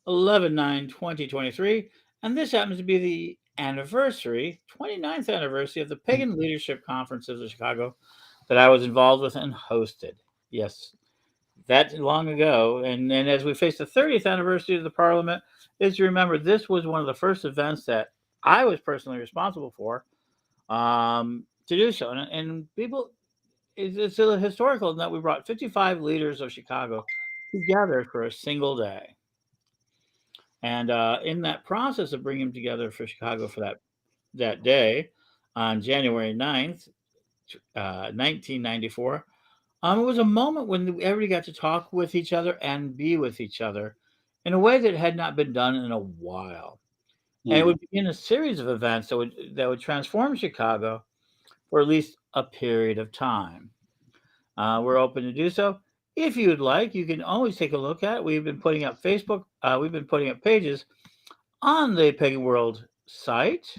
11/9/2023, and this happens to be the anniversary, 29th anniversary of the Pagan Leadership Conferences of Chicago that I was involved with and hosted. Yes, that long ago. And as we face the 30th anniversary of the Parliament, is to remember this was one of the first events that I was personally responsible for to do so. And people, it's a historical in that we brought 55 leaders of Chicago together for a single day. And in that process of bringing them together for Chicago for that day on January 9th, 1994, it was a moment when everybody got to talk with each other and be with each other in a way that had not been done in a while. And it Hmm. would begin a series of events that would transform Chicago for at least a period of time. We're open to do so. If you would like, you can always take a look at it. We've been putting up Facebook. We've been putting up pages on the Pagan World site,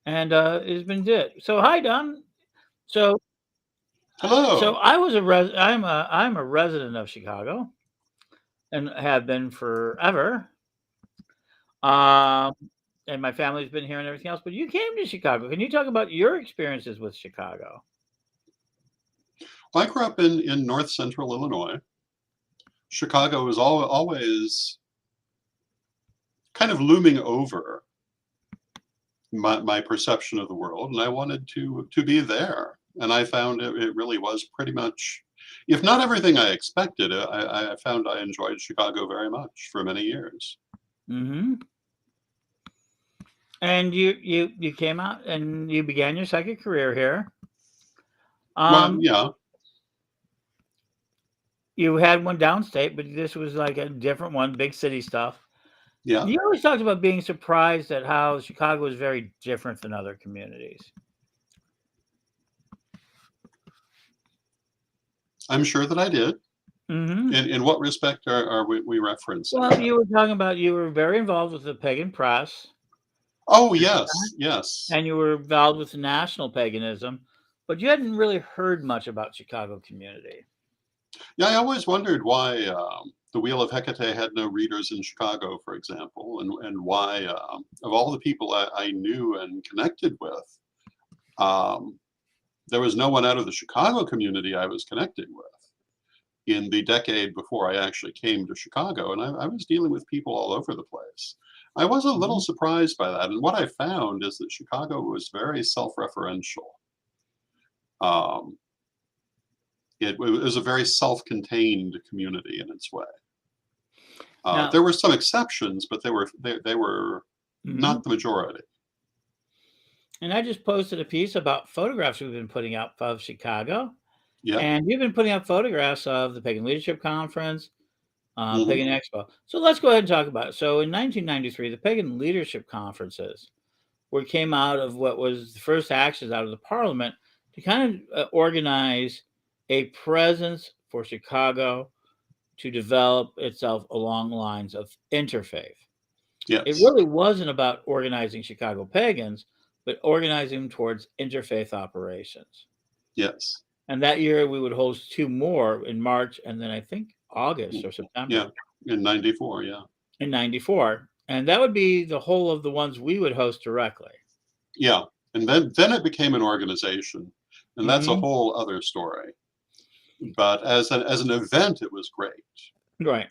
and it's been good. So hi, Don. So so Hello. I'm a resident of Chicago and have been forever. Um, and my family's been here and everything else. But you came to Chicago. Can you talk about your experiences with Chicago? I grew up in north central Illinois. Chicago was always kind of looming over my perception of the world, and I wanted to be there. And I found it really was pretty much, if not everything I expected, I found I enjoyed Chicago very much for many years. Hmm. And you came out and you began your psychic career here. Well, Um, yeah, you had one downstate, but this was like a different one, big city stuff. yeah. You always talked about being surprised at how Chicago is very different than other communities. I'm sure that I did. Hmm. In what respect are we referencing? Well, you were talking about you were very involved with the Pagan Press, Oh, yes, yes. and you were involved with national paganism, but you hadn't really heard much about Chicago community. Yeah, I always wondered why the Wheel of Hecate had no readers in Chicago, for example, and why, of all the people I knew and connected with, um, there was no one out of the Chicago community I was connected with in the decade before I actually came to Chicago. And I was dealing with people all over the place. I was a little Mhm. surprised by that. And what I found is that Chicago was very self referential. Um, it was a very self contained community in its way. Now, There were some exceptions, but they were mhm. not the majority. And I just posted a piece about photographs we've been putting up of Chicago, Yeah. and you've been putting up photographs of the Pagan Leadership Conference, Hmm. Pagan Expo. So let's go ahead and talk about it. So in 1993, the Pagan Leadership Conferences where it came out of what was the first actions out of the Parliament to kind of organize a presence for Chicago to develop itself along lines of interfaith. It Yes. really wasn't about organizing Chicago pagans, but organizing them towards interfaith operations. Yes. And that year we would host two more in March and then I think August or Yeah. September In '94. Yeah. in 94. And that would be the whole of the ones we would host directly. Yeah. And then it became an organization, and that's a Hmm. whole other story. But as an event, it was great. Right.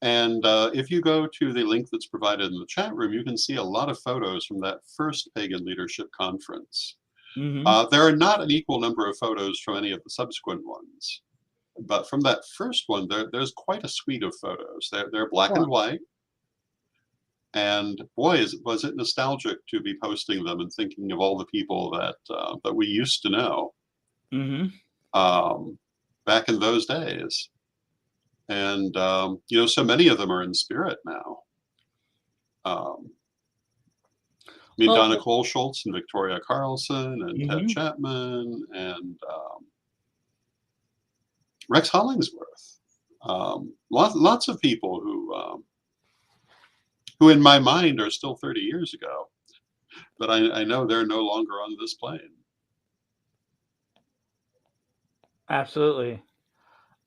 And if you go to the link that's provided in the chat room, you can see a lot of photos from that first Pagan Leadership Conference. Hmm. There are not an equal number of photos from any of the subsequent ones, but from that first one, there's quite a suite of photos. They're black and white, and boy, was it nostalgic to be posting them and thinking of all the people that we used to know Hmm. um, back in those days. And so many of them are in spirit now. Um, I mean, Donna Well, Cole Schultz and Victoria Carlson and Ted mhm. Chapman and Rex Hollingsworth. Lots of people who in my mind are still 30 years ago, but I know they're no longer on this plane. Absolutely.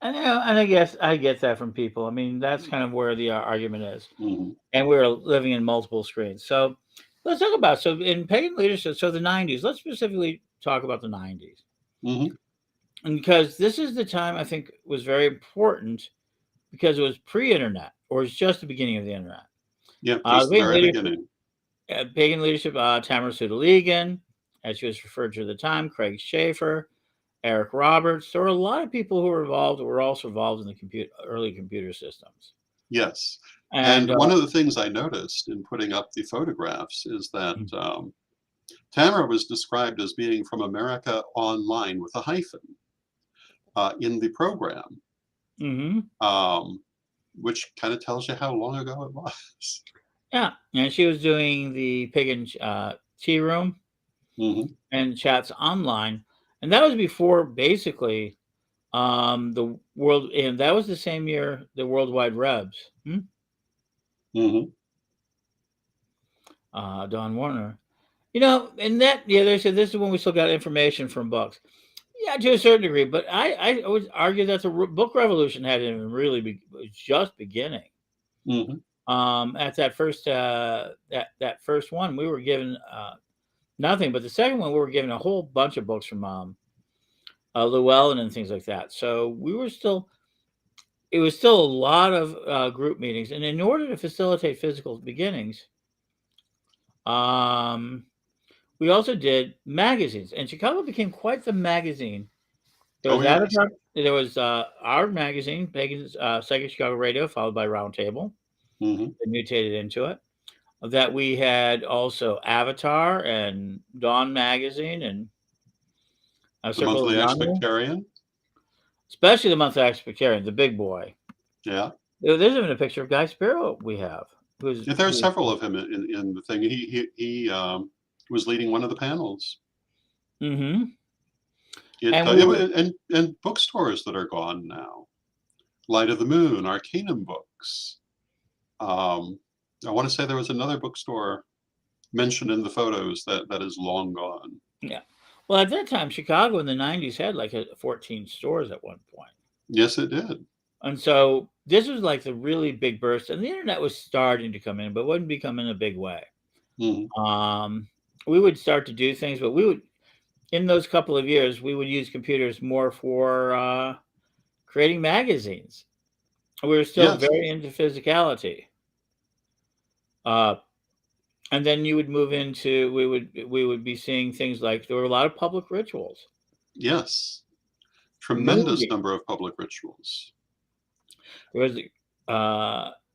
And, and I guess I get that from people. I mean, that's kind of where the argument is. Hmm. And we're living in multiple screens. So let's talk about in pagan leadership. So the '90s. Let's specifically talk about the '90s, Hmm. and because this is the time I think was very important because it was pre-internet or it's just the beginning of the internet. Yeah, just the Pagan very leadership, beginning. Tamara Sudaligan, as she was referred to at the time, Craig Schaefer, Eric Roberts. There were a lot of people who were involved who were also involved in the early computer systems. Yes. And And one of the things I noticed in putting up the photographs is that mm, Tamara was described as being from America Online with a hyphen in the program, mhm. um, which kind of tells you how long ago it was. Yeah, and she was doing the pagan tea room Hmm. and chats online, and that was before basically the world, and that was the same year the worldwide Revs. Hmm. Don Warner. And that, yeah, they said this is when we still got information from books. Yeah, to a certain degree, but I would argue that the book revolution hadn't even really was just beginning. Hmm. At that first that first one, we were given nothing, but the second one we were given a whole bunch of books from Llewellyn and things like that. So we were still it was still a lot of group meetings, and in order to facilitate physical beginnings, um, we also did magazines, and Chicago became quite the magazine. There Oh, was yes. Avatar. There was our magazine, Pagan's Second Chicago Radio, followed by Roundtable. Hmm. That mutated into it. That we had also Avatar and Dawn magazine and a The Circle of Monthly the Honorable, Expectarian. especially the Monthly Expectarian, the big boy. Yeah. There's even a picture of Guy Sparrow we have, who's Yeah, there are who. several of him in the thing. He was leading one of the panels. Mm-hmm. It, And uh, we it were. and bookstores that are gone now. Light of the Moon, Arcanum Books. Um, I want to say there was another bookstore mentioned in the photos that is long gone. Yeah. Well, at that time, Chicago in the '90s had like 14 stores at one point. Yes, it did. And so this was like the really big burst, and the internet was starting to come in, but wouldn't become in a big way. Hmm. Um, we would start to do things, but we would, in those couple of years, we would use computers more for creating magazines. We were still Yes. very into physicality. Uh, and then you would move into we would be seeing things like there were a lot of public rituals, Yes. Tremendous moonbeam. number of public rituals. There was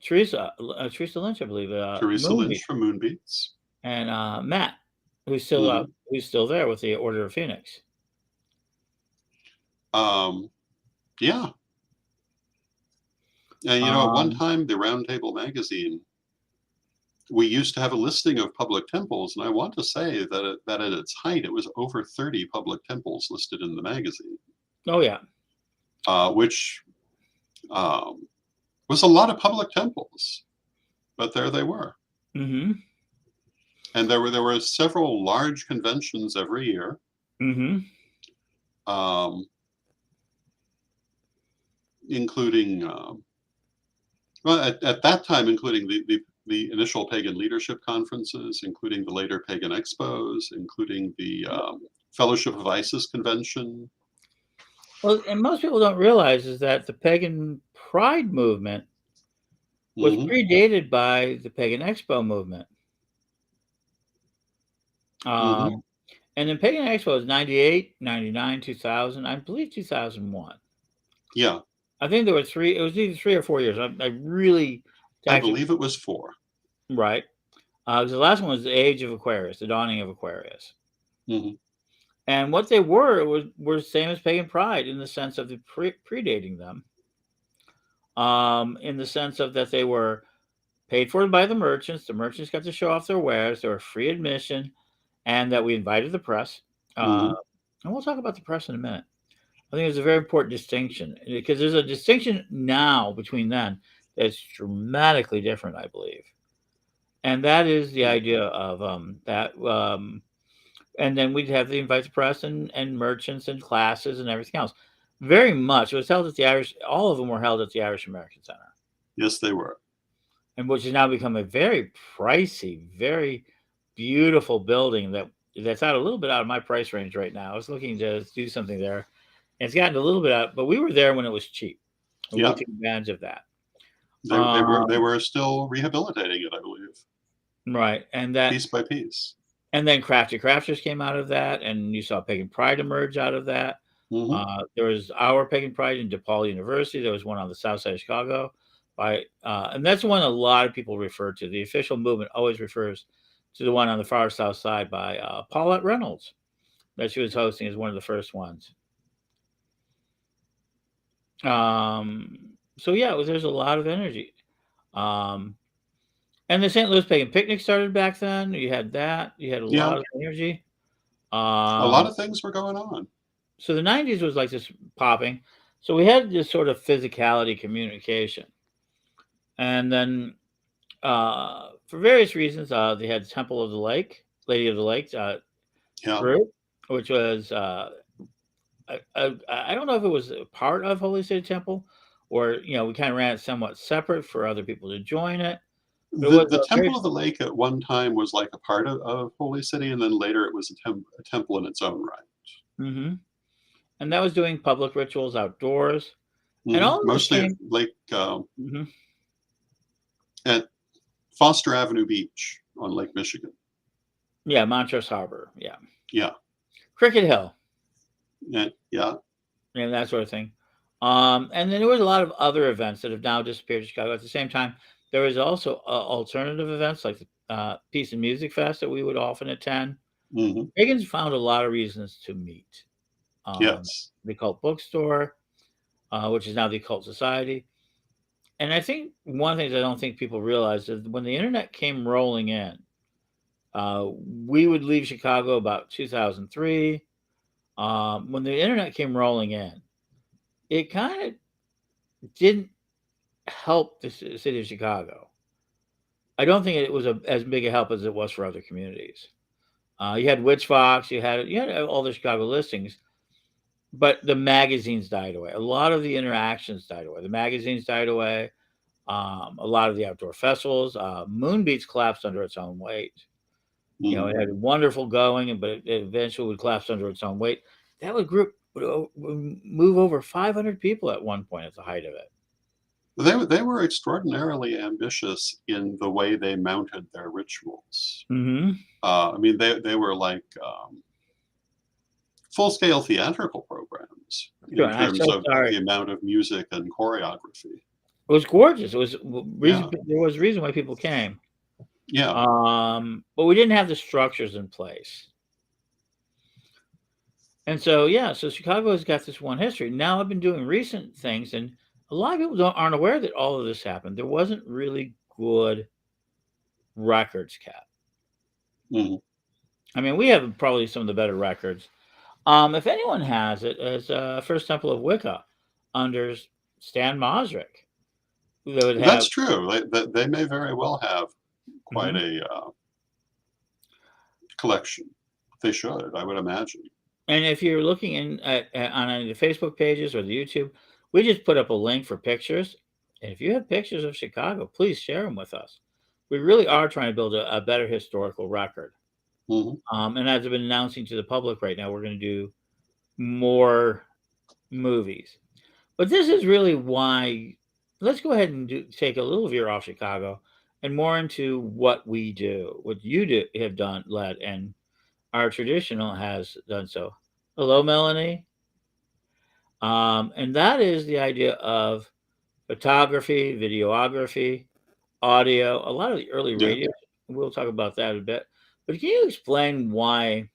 Teresa Lynch, I believe, Teresa moonbeam, Lynch from Moonbeats. and Matt, Hmm. who's still there with the Order of Phoenix. Um, yeah. And at one Um, time, the Roundtable magazine, we used to have a listing of public temples, and I want to say that at its height, it was over 30 public temples listed in the magazine, oh yeah. which um, was a lot of public temples, but there they were. Mm-hmm. And there were several large conventions every year, Mm-hmm. um, including well at that time, including the initial pagan leadership conferences, including the later pagan expos, including the Fellowship of Isis convention. Well, and most people don't realize is that the pagan pride movement was Hmm. predated by the pagan expo movement. Hmm. Um, and then pagan expo was 98, 99, 2000, I believe 2001. Yeah, I think there were three. It was either 3 or 4 years. I really I actually believe it was 4. right. 'Cause the last one was the Age of Aquarius, the dawning of Aquarius, Hmm. and what they were the same as pagan pride in the sense of the predating them. In the sense of that they were paid for by the merchants. The merchants got to show off their wares. They were free admission, and that we invited the press. Uh, Hmm. and we'll talk about the press in a minute. I think it's a very important distinction because there's a distinction now between then that's dramatically different, I believe. And that is the idea of that. And then we'd have the invite the press and merchants and classes and everything else. Very much. It was held at the Irish. All of them were held at the Irish American Center, Yes, they were. and which has now become a very pricey, very beautiful building that's out a little bit out of my price range right now. I was looking to do something there, and it's gotten a little bit out, but we were there when it was cheap, and we Yeah, took advantage of that. they Um, were still rehabilitating it, I believe, right, piece by piece. and then Crafty Crafters came out of that, and you saw Pagan Pride emerge out of that. Hmm. There was our Pagan Pride in DePaul University. There was one on the south side of Chicago, and that's one a lot of people refer to. The official movement always refers to the one on the far south side by Paulette Reynolds that she was hosting as one of the first ones. Um, so yeah, there's a lot of energy. Um, and the St. Louis Pagan Picnic started back then. You had that. You had a Yeah, lot of energy. a lot Um, of things were going on. so the 90s was like this popping. So we had this sort of physicality communication. And then for various reasons, they had Temple of the Lake, Lady of the Lakes Yeah. group, which was, I don't know if it was a part of Holy City Temple or, we kind of ran it somewhat separate for other people to join it. But it was The a very, Temple of the Lake at one time was like a part of Holy City, and then later it was a temple in its own right. hmm and that was doing public rituals outdoors. And all of this Mostly at came, mhm, at Foster Avenue Beach on Lake Michigan. yeah, Montrose Harbor, yeah. Yeah, Cricket Hill, yeah, and that sort of thing. And then there was a lot of other events that have now disappeared in Chicago. At the same time, there was also alternative events like the Peace and Music Fest that we would often attend. hmm Pagans found a lot of reasons to meet. Um, yes. the Occult Bookstore, which is now the Occult Society. And I think one of the things I don't think people realize is when the internet came rolling in, uh, we would leave Chicago about 2003. When the internet came rolling in, it kind of didn't help the city of Chicago. I don't think it was as big a help as it was for other communities. You had Witchfox, you had all the Chicago listings, but the magazines died away. A lot of the interactions died away. The magazines died away. A lot of the outdoor festivals. Moonbeats collapsed under its own weight. hmm It had wonderful going, but it eventually would collapse under its own weight. That would move over 500 people at one point at the height of it. They were extraordinarily ambitious in the way they mounted their rituals. Mm-hmm. I mean, they were like full-scale theatrical programs Sure, in and I'm so terms of sorry. the amount of music and choreography. It was gorgeous. It was Yeah, reason. There was a reason why people came. yeah. But we didn't have the structures in place. And so, yeah, so Chicago has got this one history. Now I've been doing recent things, and a lot of people aren't aware that all of this happened. There wasn't really good records kept. hmm I mean, we have probably some of the better records. If anyone has it, it's First Temple of Wicca under Stan Mosrick. They would have, That's true. They may very well have quite mhm. a collection. They should, I would imagine. And if you're looking on any of the Facebook pages or the YouTube, we just put up a link for pictures. And if you have pictures of Chicago, please share them with us. We really are trying to build a better historical record. Hmm. And as I've been announcing to the public right now, we're going to do more movies. But this is really why. Let's go ahead and take a little veer off Chicago and more into what we do, what have done, led, and our traditional has done so. Hello, Melanie. And that is the idea of photography, videography, audio, a lot of the early Yeah. radio. We'll talk about that a bit. But can you explain why?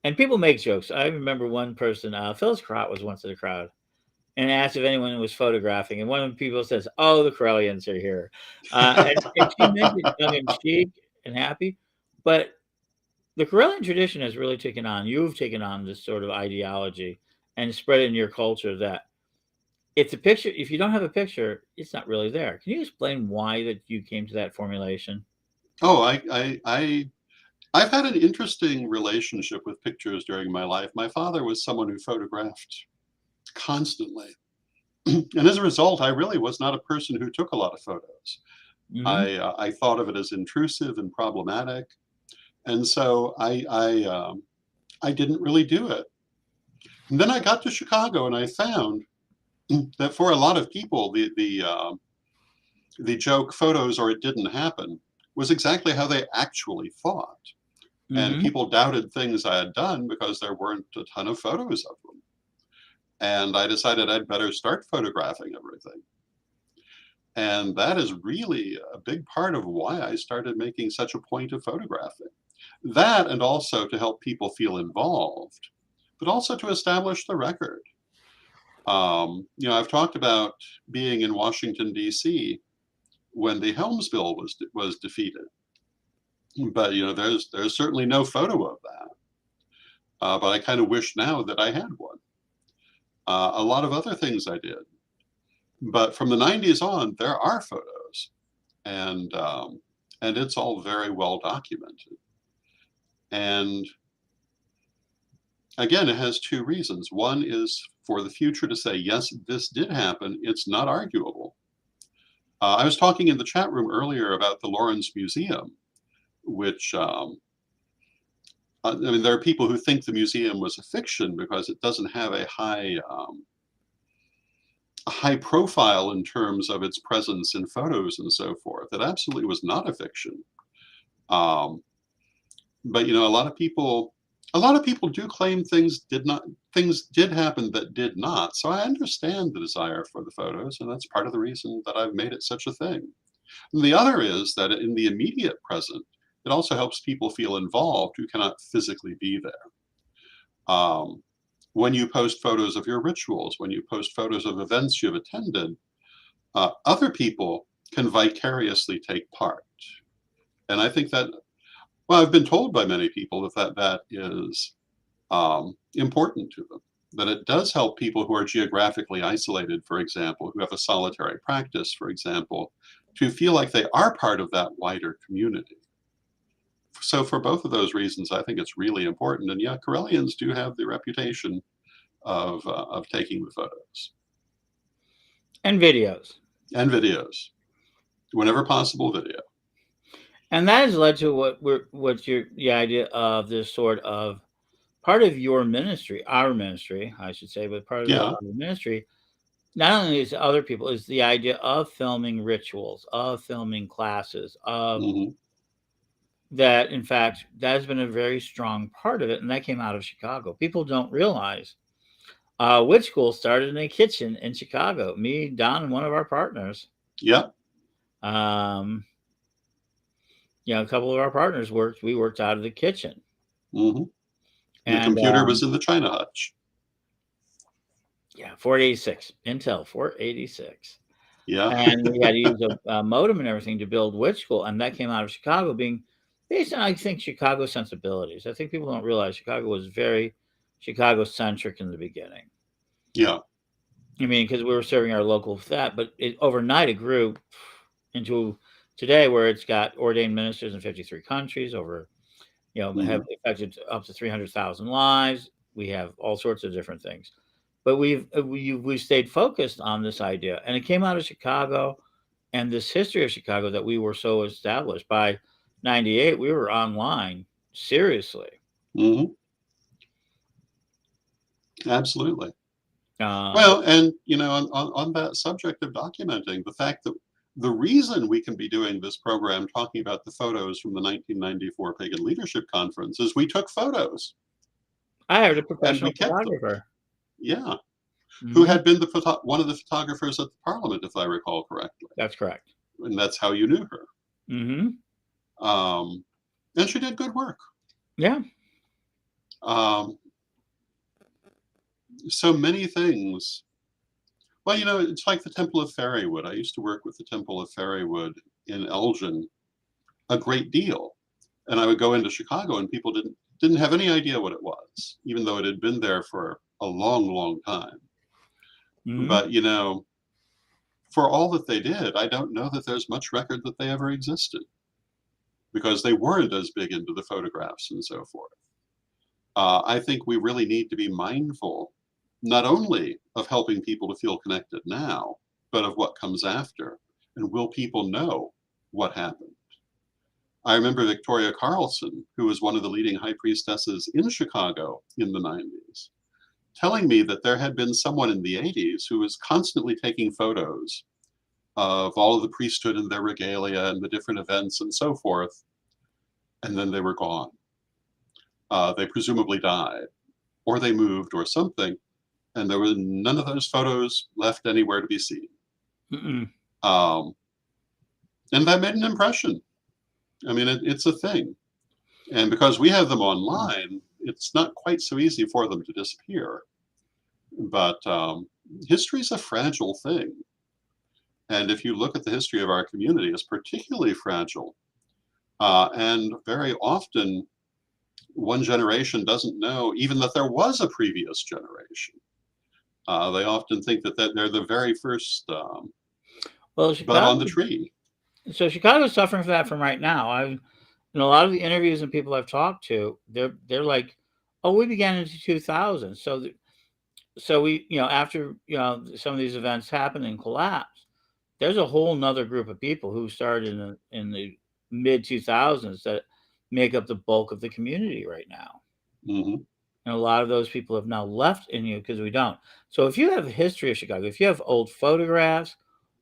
And people make jokes. I remember one person, Phyllis Crott was once in the crowd and asked if anyone was photographing. And one of the people says, "Oh, the Corellians are here." And she meant it tongue in cheek and happy. But the Corellian tradition has really taken on, you've taken on this sort of ideology and spread it in your culture that if you don't have a picture, it's not really there. Can you explain why that you came to that formulation? Oh, I've had an interesting relationship with pictures during my life. My father was someone who photographed constantly. And as a result, I really was not a person who took a lot of photos. Hmm. I thought of it as intrusive and problematic, and so I didn't really do it. And then I got to Chicago, and I found that for a lot of people, the joke "photos or it didn't happen" was exactly how they actually thought. And Hmm. people doubted things I had done because there weren't a ton of photos of them. And I decided I'd better start photographing everything. And that is really a big part of why I started making such a point of photographing. That, and also to help people feel involved, but also to establish the record. I've talked about being in Washington, D.C. when the Helms Bill was defeated. But there's certainly no photo of that. But I kind of wish now that I had one. A lot of other things I did, but from the '90s on, there are photos, and and it's all very well documented. And again, it has two reasons. One is for the future to say, yes, this did happen. It's not arguable. I was talking in the chat room earlier about the Lawrence Museum, which I mean, there are people who think the museum was a fiction because it doesn't have a high profile in terms of its presence in photos and so forth. It absolutely was not a fiction. Um, but a lot of people do claim things did happen that did not. So I understand the desire for the photos, and that's part of the reason that I've made it such a thing. And the other is that in the immediate present, it also helps people feel involved who cannot physically be there. Um, when you post photos of your rituals, when you post photos of events you've attended, other people can vicariously take part. And I think that, well, I've been told by many people that is important to them, that it does help people who are geographically isolated, for example, who have a solitary practice, for example, to feel like they are part of that wider community. So for both of those reasons, I think it's really important. And yeah, Corellians do have the reputation of taking the photos And videos. and videos, whenever possible, video. And that has led to what's the idea of this sort of part of your ministry, our ministry, I should say, but part of Yeah. our ministry, not only is other people, is the idea of filming rituals, of filming classes, of Hmm. that. In fact, that has been a very strong part of it, and that came out of Chicago. People don't realize witch school started in a kitchen in Chicago. Me, Don, and one of our partners. Yeah. Um, a couple of our partners worked. We worked out of the kitchen, Hmm. The and computer was in the China hutch. yeah, 486 Intel 486. Yeah. And we had to use a modem and everything to build Witch School, and that came out of Chicago, being based on, I think, Chicago sensibilities. I think people don't realize Chicago was very Chicago-centric in the beginning. Yeah. I mean, because we were serving our local that, but overnight it grew into today where it's got ordained ministers in 53 countries, over, have Hmm. affected up to 300,000 lives. We have all sorts of different things. But we've stayed focused on this idea, and it came out of Chicago and this history of Chicago that we were so established. By '98, we were online seriously. Hmm. Absolutely. Um, Well, and on that subject of documenting, the fact that the reason we can be doing this program talking about the photos from the 1994 Pagan Leadership Conference is we took photos I hired a and professional we kept them. photographer. Yeah. Who Hmm. had been one of the photographers at the Parliament, if I recall correctly. That's correct. And that's how you knew her. Hmm. Um, and she did good work. Yeah. Um, so many things. Well, it's like the Temple of Fairywood. I used to work with the Temple of Fairywood in Elgin a great deal. And I would go into Chicago and people didn't have any idea what it was, even though it had been there for a long, long time. Hmm. But for all that they did, I don't know that there's much record that they ever existed because they weren't as big into the photographs and so forth. I think we really need to be mindful not only of helping people to feel connected now, but of what comes after. And will people know what happened? I remember Victoria Carlson, who was one of the leading high priestesses in Chicago in the 90s, telling me that there had been someone in the 80s who was constantly taking photos of all of the priesthood and their regalia and the different events and so forth, and then they were gone. They presumably died, or they moved, or something, and there were none of those photos left anywhere to be seen. Um, and that made an impression. I mean, it's a thing. And because we have them online, it's not quite so easy for them to disappear. But history is a fragile thing. And if you look at the history of our community, it's particularly fragile. And very often, one generation doesn't know even that there was a previous generation. They often think that they're the very first Well, bud on the Chicago. tree. So Chicago's suffering from that from right now. In a lot of the interviews and people I've talked to, they're like, "Oh, we began in 2000." So we, after some of these events happened and collapsed, there's a whole nother group of people who started in the mid 2000s that make up the bulk of the community right now. Mm-hmm. And a lot of those people have now left in you because we don't. So if you have a history of Chicago, if you have old photographs,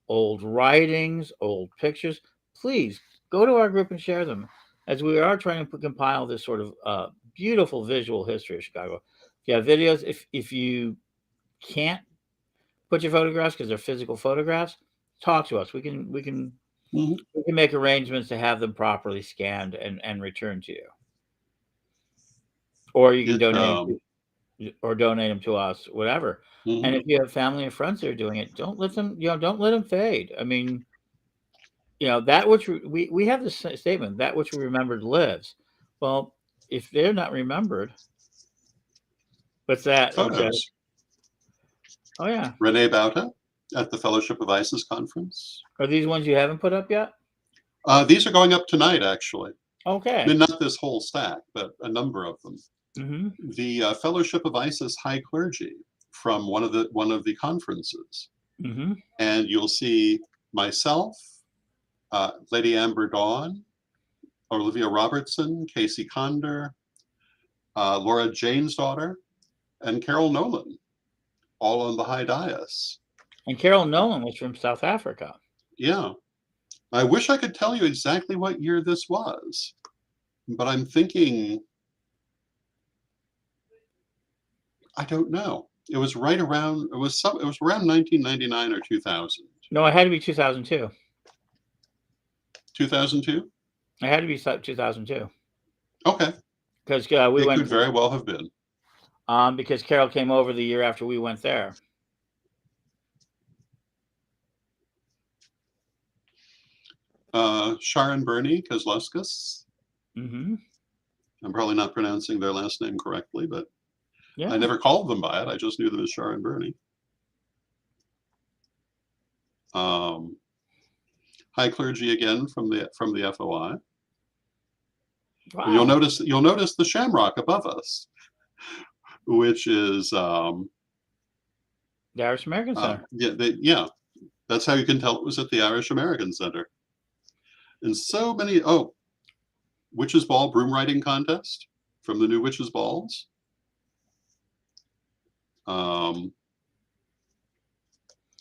old writings, old pictures, please go to our group and share them, as we are trying to compile this sort of beautiful visual history of Chicago. If you have videos, if you can't put your photographs because they're physical photographs, talk to us. Mm-hmm. We can make arrangements to have them properly scanned and returned to you, or you can donate them to us, whatever. Mm-hmm. And if you have family and friends that are doing it, don't let them fade. I mean, that which we have this statement, that which we remembered lives. Well, if they're not remembered, what's that? Photos. Oh yeah. Renee Bauta at the Fellowship of Isis conference. Are these ones you haven't put up yet? These are going up tonight, actually. Okay. I mean, not this whole stack, but a number of them. Mm-hmm. The Fellowship of Isis High Clergy from one of the conferences, Mm-hmm. and you'll see myself, Lady Amber Dawn, Olivia Robertson, Casey Conder, Laura Jane's daughter, and Carol Nolan, all on the high dais. And Carol Nolan was from South Africa. Yeah. I wish I could tell you exactly what year this was, but I'm thinking, I don't know. It was right around, it was around 1999 or 2000. No, it had to be 2002. 2002? It had to be 2002. Okay. Because we could very well have been. Because Carol came over the year after we went there. Sharon Burney Kozlowskis. Mm-hmm. I'm probably not pronouncing their last name correctly, but yeah. I never called them by it. I just knew them as Sharon Burney. High clergy again from the FOI. Wow. And you'll notice the shamrock above us, which is the Irish American Center. Yeah, that's how you can tell it was at the Irish American Center. And so many Witches Ball broom riding contest from the new Witches Balls.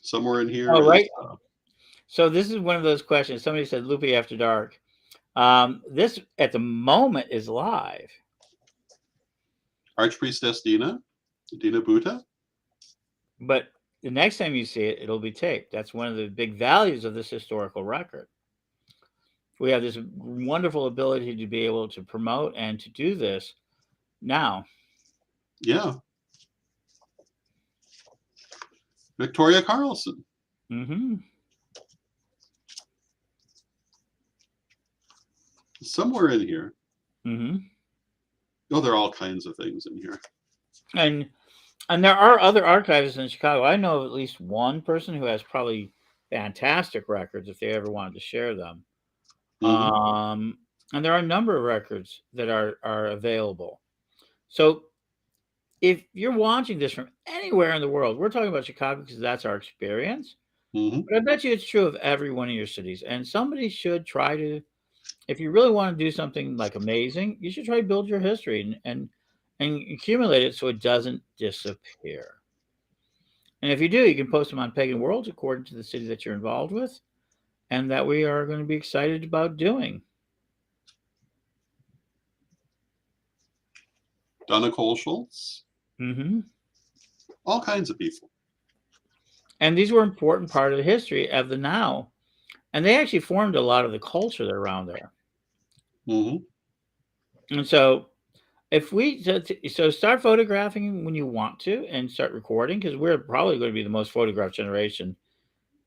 Somewhere in here. Oh, right. So this is one of those questions. Somebody said Loopy After Dark. This at the moment is live. Archpriestess Dina Buta. But the next time you see it, it'll be taped. That's one of the big values of this historical record. We have this wonderful ability to be able to promote and to do this now. Yeah. Victoria Carlson. Mm-hmm. Somewhere in here. Mm-hmm. Oh, there are all kinds of things in here. And there are other archivists in Chicago. I know of at least one person who has probably fantastic records if they ever wanted to share them. Mm-hmm. And there are a number of records that are available. So if you're watching this from anywhere in the world, we're talking about Chicago because that's our experience. Hmm. But I bet you it's true of every one of your cities. And somebody should try to, if you really want to do something like amazing, you should try to build your history and accumulate it so it doesn't disappear. And if you do, you can post them on Pagan Worlds according to the city that you're involved with, and that we are going to be excited about doing. Donna Cole Schultz, Hmm. all kinds of people. And these were important part of the history of the now, and they actually formed a lot of the culture that around there. Hmm. And so, if we so start photographing when you want to, and start recording because we're probably going to be the most photographed generation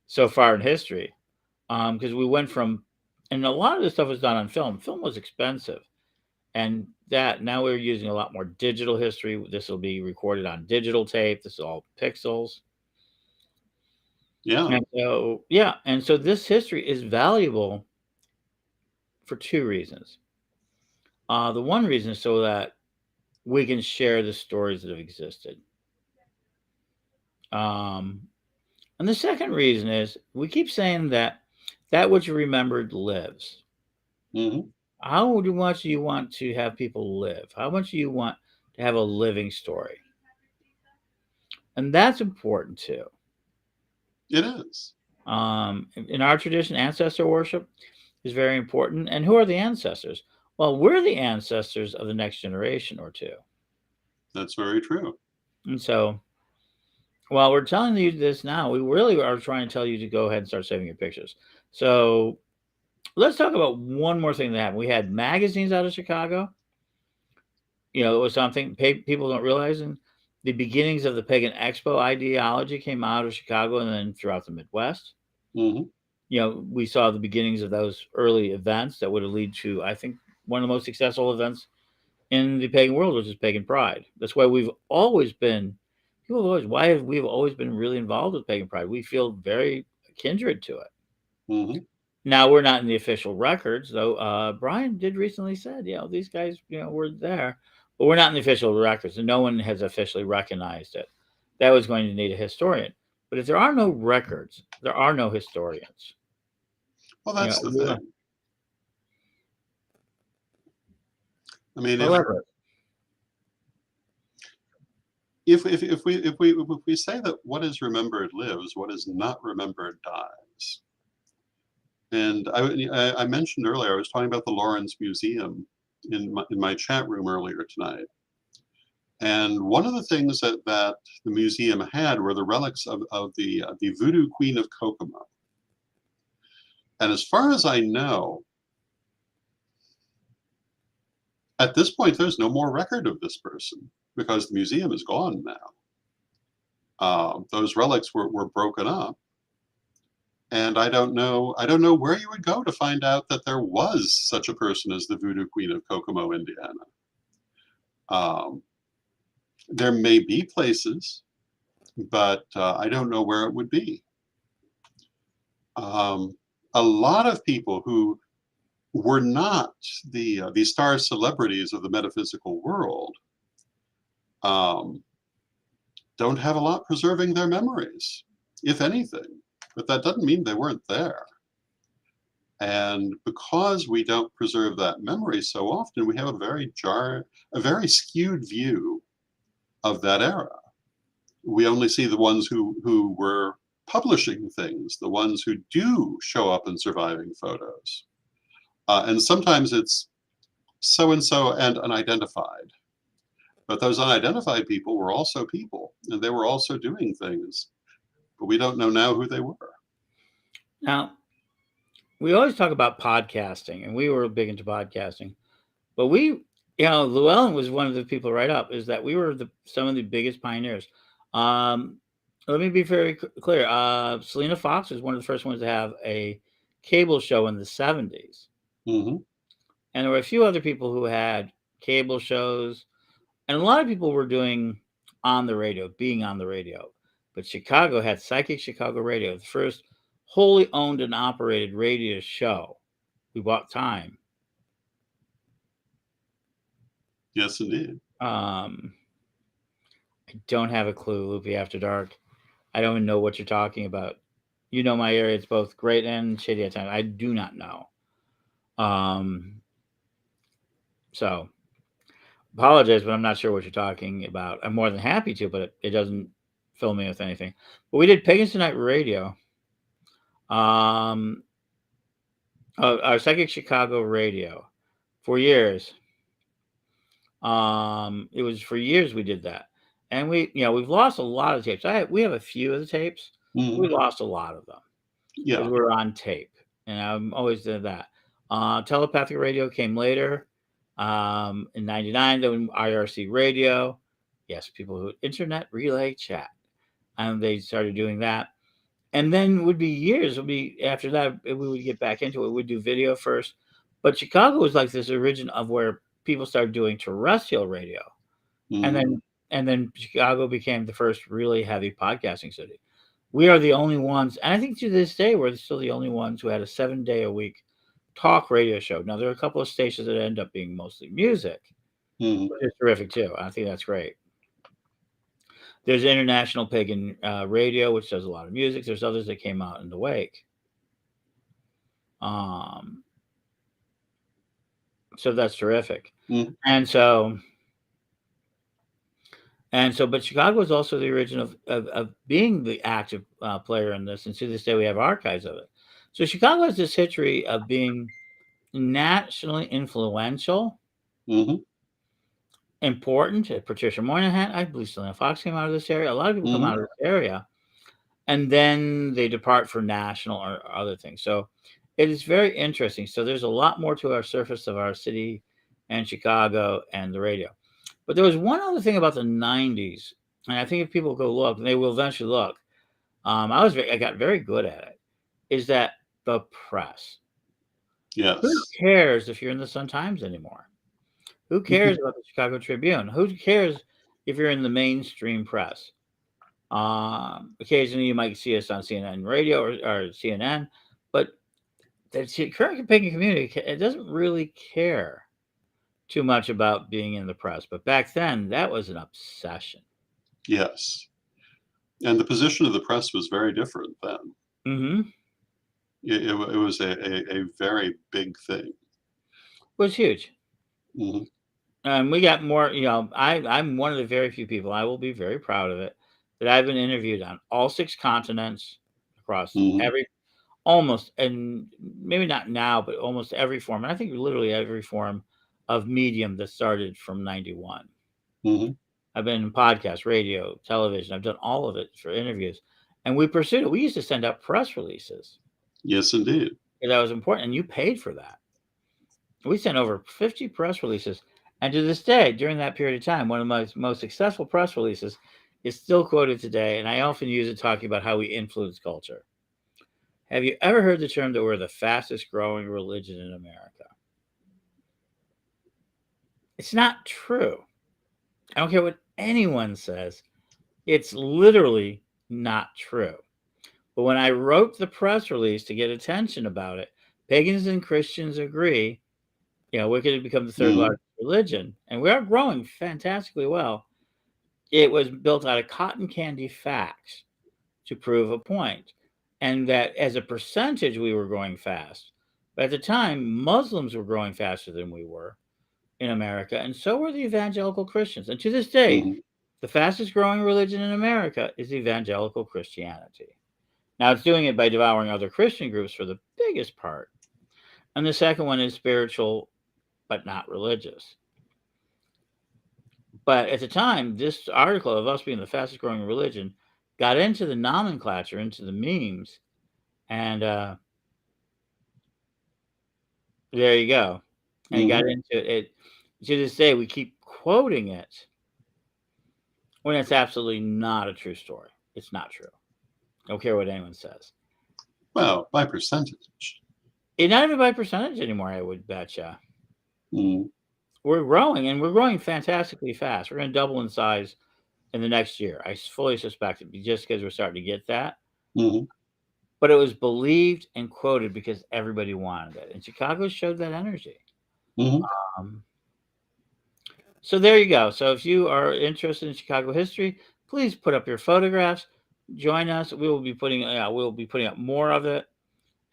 so far in history. Because we went from, and a lot of this stuff was done on film. Film was expensive, and that now we're using a lot more digital history. This will be recorded on digital tape. This is all pixels. Yeah. And so, yeah, and so this history is valuable for two reasons. The one reason is so that we can share the stories that have existed. Um, and the second reason is we keep saying that that which you remembered lives. Hmm. How much do you want to have people live? How much do you want to have a living story? And that's important too. It is. In our tradition, ancestor worship is very important. And who are the ancestors? Well, we're the ancestors of the next generation or two. That's very true. And so, while we're telling you this now, we really are trying to tell you to go ahead and start saving your pictures. So, let's talk about one more thing that happened. We had magazines out of Chicago. It was something people don't realize. And the beginnings of the Pagan Expo ideology came out of Chicago and then throughout the Midwest. Hmm. We saw the beginnings of those early events that would have led to, I think, one of the most successful events in the pagan world, which is Pagan Pride. That's why we've always been, people have always, why have we always been really involved with Pagan Pride? We feel very kindred to it. Hmm. Now, we're not in the official records, though. Brian did recently said, these guys, were there, but we're not in the official records, and no one has officially recognized it. That was going to need a historian. But if there are no records, there are no historians. Well, You that's know, the we- thing. I mean, however, if we say that what is remembered lives, what is not remembered dies. And I mentioned earlier, I was talking about the Lawrence Museum in my chat room earlier tonight. And one of the things that the museum had were the relics of the Voodoo Queen of Kokomo. And as far as I know, at this point, there's no more record of this person because the museum is gone now. Those relics were broken up. And I don't know where you would go to find out that there was such a person as the Voodoo Queen of Kokomo, Indiana. Um, there may be places, but I don't know where it would be. A lot of people who were not the star celebrities of the metaphysical world um, don't have a lot preserving their memories, if anything. But that doesn't mean they weren't there. And because we don't preserve that memory so often, we have a very skewed view of that era. We only see the ones who were publishing things, the ones who do show up in surviving photos. And sometimes it's so and so and unidentified. But those unidentified people were also people, and they were also doing things, but we don't know now who they were. now we always talk about podcasting, and we were big into podcasting. But Llewellyn was one of the people right up, is that we were some of the biggest pioneers. Um, Let me be very clear. Selena Fox was one of the first ones to have a cable show in the 70s. Hmm. And there were a few other people who had cable shows. And a lot of people were doing being on the radio. But Chicago had Psychic Chicago Radio, the first wholly owned and operated radio show. We bought time. Yes, indeed. Um, Don't have a clue, Loopy After Dark. I don't even know what you're talking about. You know my area; it's both great and shitty at times. I do not know. So apologize, but I'm not sure what you're talking about. I'm more than happy to, but it doesn't fill me with anything. But we did Pagans Tonight Radio. Um, our Psychic Chicago Radio for years. It was for years we did that, and we've lost a lot of tapes. We have a few of the tapes. We Mhm. lost a lot of them because Yeah. we're on tape, and I'm always did that. Telepathic radio came later, in '99. Then IRC radio, yes, people who internet relay chat, and they started doing that. And then would be years. Would be after that we would get back into it. We'd do video first, but Chicago was like this origin of where people started doing terrestrial radio, and Mhm. then Chicago became the first really heavy podcasting city. We are the only ones, and I think to this day we're still the only ones who had a 7 day a week talk radio show. Now there are a couple of stations that end up being mostly music, Mhm. which is terrific too. I think that's great. There's International Pagan Radio, which does a lot of music. There's others that came out in the wake. Um, so that's terrific. Mhm. And but Chicago is also the origin of being the active player in this, and to this day we have archives of it. So Chicago has this history of being nationally influential, Mhm. important. Patricia Moynihan, I believe Selena Fox came out of this area. A lot of people come Mhm. out of this area, and then they depart for national or other things. So it is very interesting. So there's a lot more to our surface of our city and Chicago and the radio. But there was one other thing about the '90s, and I think if people go look, they will eventually look. I got very good at it. Is that the press? Who Yes. cares if you're in the Sun Times anymore? Who cares Mhm. about the Chicago Tribune? Who cares if you're in the mainstream press? Occasionally, you might see us on CNN radio or CNN, but the current pagan community it doesn't really care too much about being in the press. But back then, that was an obsession. Yes. And the position of the press was very different then. Mm-hmm. It was a very big thing. It was huge. Mhm. We got more. I'm one of the very few people. I will be very proud of it that I've been interviewed on all 6 continents across Mhm. every almost, and maybe not now, but almost every form. And I think literally every form of medium that started from '91. Mhm. I've been in podcast, radio, television. I've done all of it for interviews, and we pursued it. We used to send out press releases Yes, indeed. because that was important, and you paid for that. We sent over 50 press releases, and to this day, during that period of time, one of my most successful press releases is still quoted today, and I often use it talking about how we influence culture. Have you ever heard the term that we're the fastest growing religion in America? It's not true. I don't care what anyone says. It's literally not true. But when I wrote the press release to get attention about it, pagans and Christians agree, we're going to become the third Mhm. largest religion, and we are growing fantastically well. It was built out of cotton candy facts to prove a point, and that as a percentage, we were growing fast. But at the time, Muslims were growing faster than we were in America, and so were the evangelical Christians. And to this day, Mhm. the fastest growing religion in America is evangelical Christianity. Now, it's doing it by devouring other Christian groups for the biggest part. And the second one is spiritual, but not religious. But at the time, this article of us being the fastest growing religion got into the nomenclature, into the memes, and there you go. And it got Mhm. into it. To this day, we keep quoting it when it's absolutely not a true story. It's not true. I don't care what anyone says. Well, by percentage. It's not even by percentage anymore, I would betcha. Mhm. We're growing, and we're growing fantastically fast. We're going to double in size in the next year. I fully suspect it just because we're starting to get that. Mhm. But it was believed and quoted because everybody wanted it. And Chicago showed that energy. Mhm. Um, So there you go. So if you are interested in Chicago history, please put up your photographs. Join us. We will be putting up more of it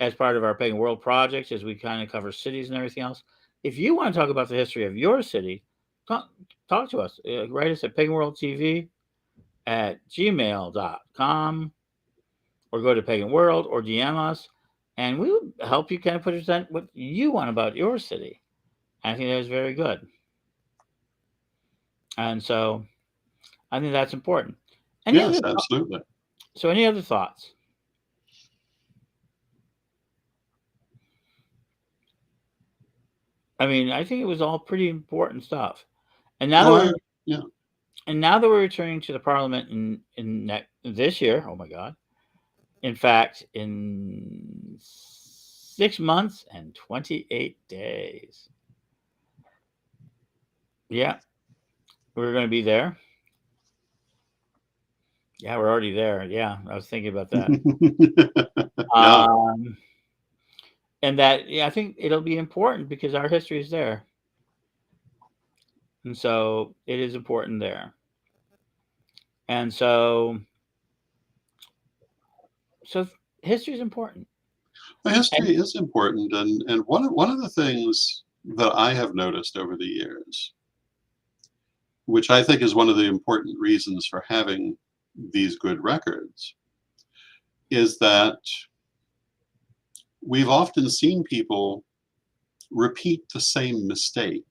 as part of our Pagan World projects as we kind of cover cities and everything else. If you want to talk about the history of your city, talk to us. Write us at paganworldtv at gmail.com or go to Pagan World or DM us, and we will help you kind of present what you want about your city. I think that is very good. And so I think that's important. Any Yes, other absolutely. any other thoughts? I mean, I think it was all pretty important stuff. And now that Oh, we're yeah. returning to the parliament this year, oh my God! In fact, in 6 months and 28 days, yeah, we're going to be there. Yeah, we're already there. Yeah, I was thinking about that. Yeah. Um, and that, yeah, I think it'll be important because our history is there, and so it is important there. And so history is important. Well, And history is important, and one of the things that I have noticed over the years, which I think is one of the important reasons for having these good records, is that we've often seen people repeat the same mistake,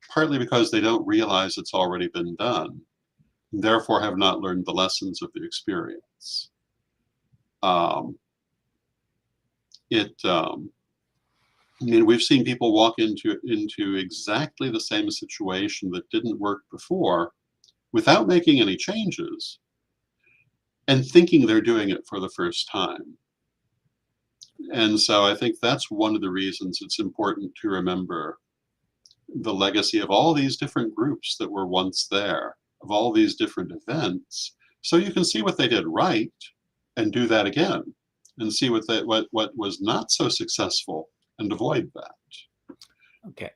partly because they don't realize it's already been done, and therefore have not learned the lessons of the experience. Um, it I mean, we've seen people walk into exactly the same situation that didn't work before without making any changes and thinking they're doing it for the first time. And so I think that's one of the reasons it's important to remember the legacy of all these different groups that were once there, of all these different events, so you can see what they did right and do that again, and see what was not so successful and avoid that. okay,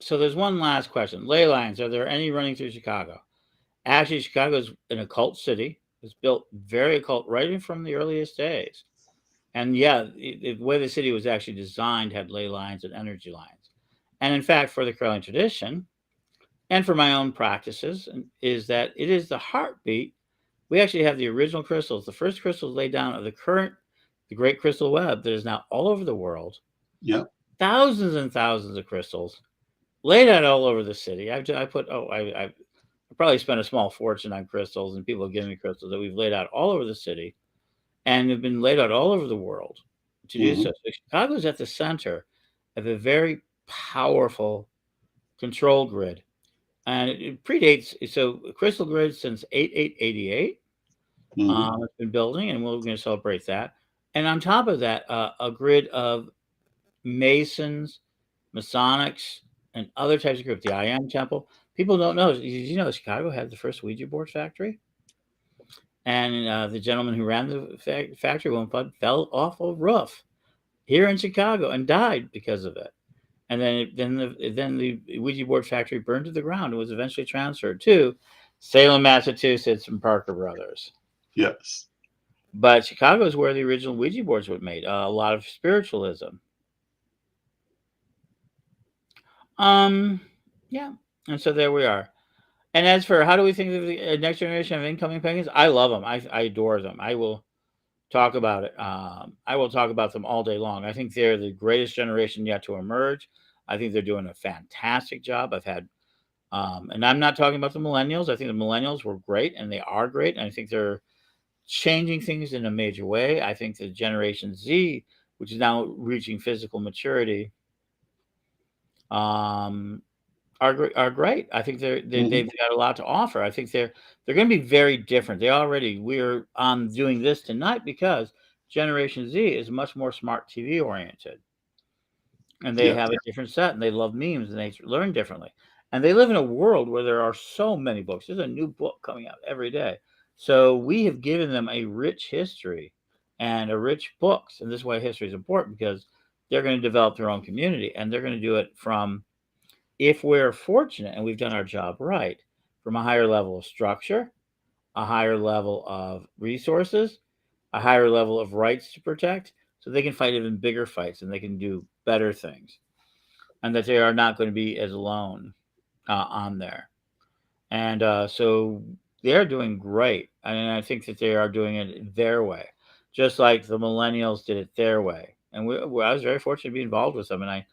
so there's one last question. Ley lines, are there any running through Chicago? Actually, Chicago is an occult city. It's built very occult right from the earliest days. And yeah, the way the city was actually designed had ley lines and energy lines. And in fact, for the Caroline tradition and for my own practices, is that it is the heartbeat. We actually have the original crystals, the first crystals laid down of the great crystal web that is now all over the world. Yeah. Thousands and thousands of crystals laid out all over the city. I probably spent a small fortune on crystals, and people have given me crystals that we've laid out all over the city and have been laid out all over the world to do Hmm. so. So Chicago is at the center of a very powerful control grid, and it predates. So crystal grid since 8888. Hmm. It's been building, and we're going to celebrate that. And on top of that, a grid of Masons, Masonics, and other types of groups. The I Am Temple. People don't know. Did you know Chicago had the first Ouija board factory? And the gentleman who ran the factory one fell off a roof here in Chicago and died because of it. And then the Ouija board factory burned to the ground and was eventually transferred to Salem, Massachusetts, from Parker Brothers. Yes. But Chicago is where the original Ouija boards were made. A lot of spiritualism. Um, yeah, and so there we are. And as for how do we think of the next generation of incoming pagans, I love them. I adore them. I will talk about it. I will talk about them all day long. I think they're the greatest generation yet to emerge. I think they're doing a fantastic job. And I'm not talking about the millennials. I think the millennials were great, and they are great. And I think they're changing things in a major way. I think the Generation Z, which is now reaching physical maturity, um, are great. I think Hmm. they've got a lot to offer. I think they're going to be very different. We're doing this tonight because Generation Z is much more smart TV oriented, and they Yes. have a different set, and they love memes, and they learn differently, and they live in a world where there are so many books. There's a new book coming out every day, so we have given them a rich history and a rich books, and this is why history is important because they're going to develop their own community, and they're going to do it from if we're fortunate and we've done our job right, from a higher level of structure, a higher level of resources, a higher level of rights to protect, so they can fight even bigger fights and they can do better things, and that they are not going to be as alone on there. And so they're doing great, and I think that they are doing it their way, just like the millennials did it their way. And I was very fortunate to be involved with them, and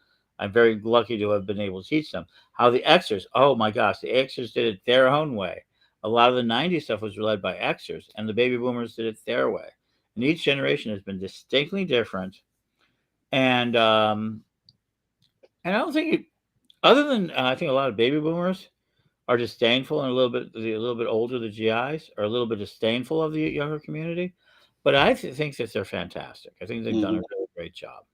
I'm very lucky to have been able to teach them how the Xers. Oh my gosh, the Xers did it their own way. A lot of the '90s stuff was led by Xers, and the baby boomers did it their way. And each generation has been distinctly different. And and I don't think it, other than I think a lot of baby boomers are disdainful and a little bit older, the GIs are a little bit disdainful of the younger community, but I think that they're fantastic. I think they've done a Hmm. really great job.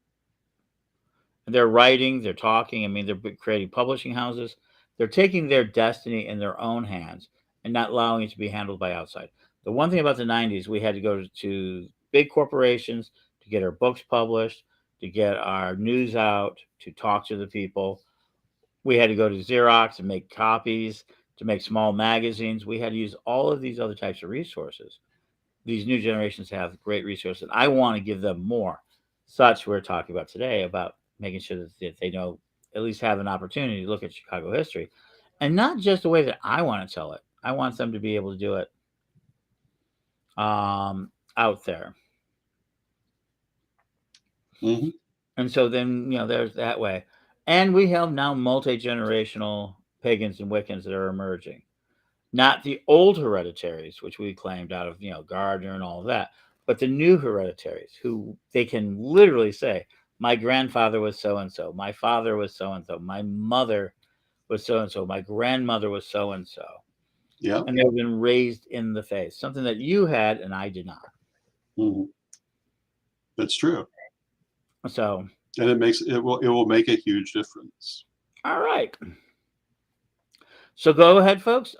And they're writing, they're talking. I mean, they're creating publishing houses. They're taking their destiny in their own hands and not allowing it to be handled by outside. The one thing about the '90s, we had to go to big corporations to get our books published, to get our news out, to talk to the people. We had to go to Xerox and make copies, to make small magazines. We had to use all of these other types of resources. These new generations have great resources, and I want to give them more. Such we're talking about today about making sure that they know, at least have an opportunity to look at Chicago history, and not just the way that I want to tell it. I want them to be able to do it out there. Hmm. And so then, there's that way. And we have now multi generational pagans and Wiccans that are emerging. Not the old hereditaries, which we claimed out of, Gardner and all of that, but the new hereditaries who they can literally say, my grandfather was so and so, my father was so and so, my mother was so and so, my grandmother was so and so. Yeah. And they've been raised in the faith, something that you had and I did not. Hmm. That's true. So, And it will make a huge difference. all right. So go ahead, folks.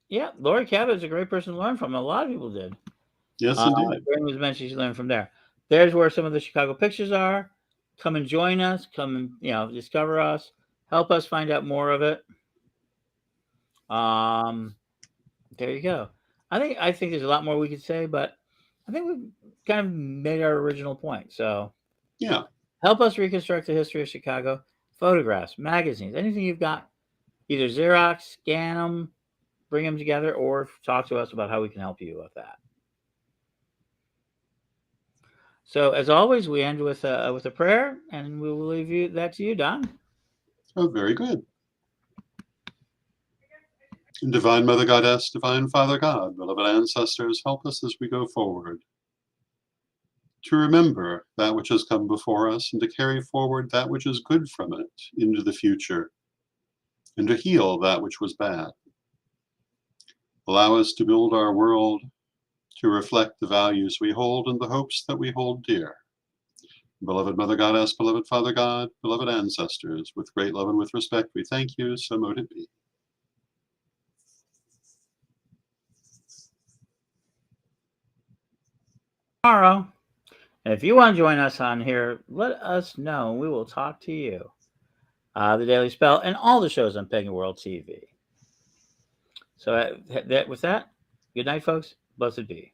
Yeah, Lori Cabot is a great person to learn from. A lot of people did. Yes, indeed. During was mentioned she learned from there. There's where some of the Chicago pictures are. Come and join us. Come and discover us. Help us find out more of it. Um, there you go. I think there's a lot more we could say, but I think we've kind of made our original point. So Yeah. help us reconstruct the history of Chicago. Photographs, magazines, anything you've got. Either Xerox, scan them, bring them together, or talk to us about how we can help you with that. So as always, we end with a prayer, and we will leave that to you, Don. Oh, very good. Divine Mother Goddess, Divine Father God, beloved ancestors, help us as we go forward to remember that which has come before us and to carry forward that which is good from it into the future and to heal that which was bad. Allow us to build our world to reflect the values we hold and the hopes that we hold dear. Beloved Mother Goddess, beloved Father God, beloved ancestors, with great love and with respect, we thank you, so mote it be. Tomorrow, and if you want to join us on here, let us know. We will talk to you. The Daily Spell and all the shows on Pagan World TV. So with that, good night, folks. Blessed be.